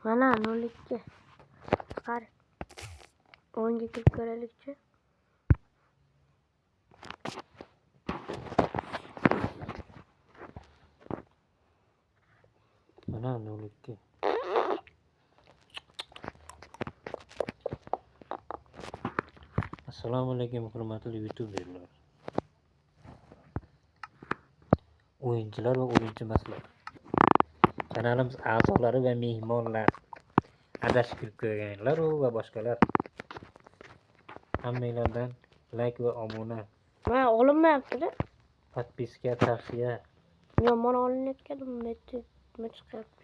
Mana 02. Qar. 10ga kirib ko'raylikchi. Mana 02. Assalomu alaykum hurmatli YouTuberlar. O'yinchilar va o'yinchi emaslar. Kanalimiz a'zolari va mehmonlar, adashib kirib ko'rganlar va boshqalar. Hammanglardan like va obuna, Mana olinmayapti-da. podpiska, tavsiya. Yomon olinayotgan nima chiqyapti?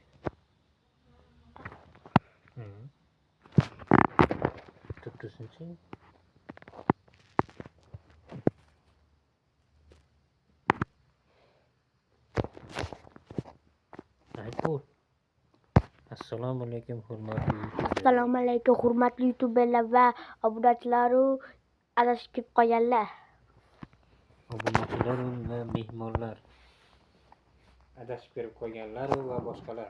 Tursinchi. Aytur. Assalomu alaykum hurmatli YouTuberlar. Assalomu alaykum hurmatli YouTuberlar va obunachilar, adashib kirib qolganlar. Obunachilar va mehmonlar, adashib kirib qolganlar va boshqalar.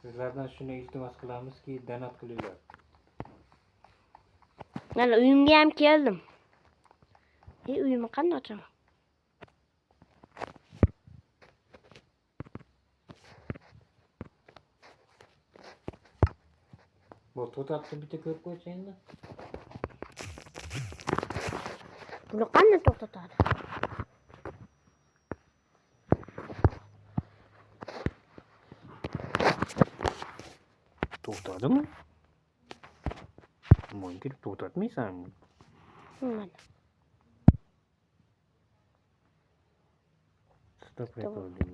Sizlardan shuni iltimos qilamizki, donat qilinglar. Mana uyimga ham keldim. Uyimni qanday ochaman? Bu to'xtatib bitta ko'rib qo'ychi endi. Buni qanday to'xtatadi? To'xtadimi? Mo'yinga to'xtatmaysanmi? Mana. Stop recording.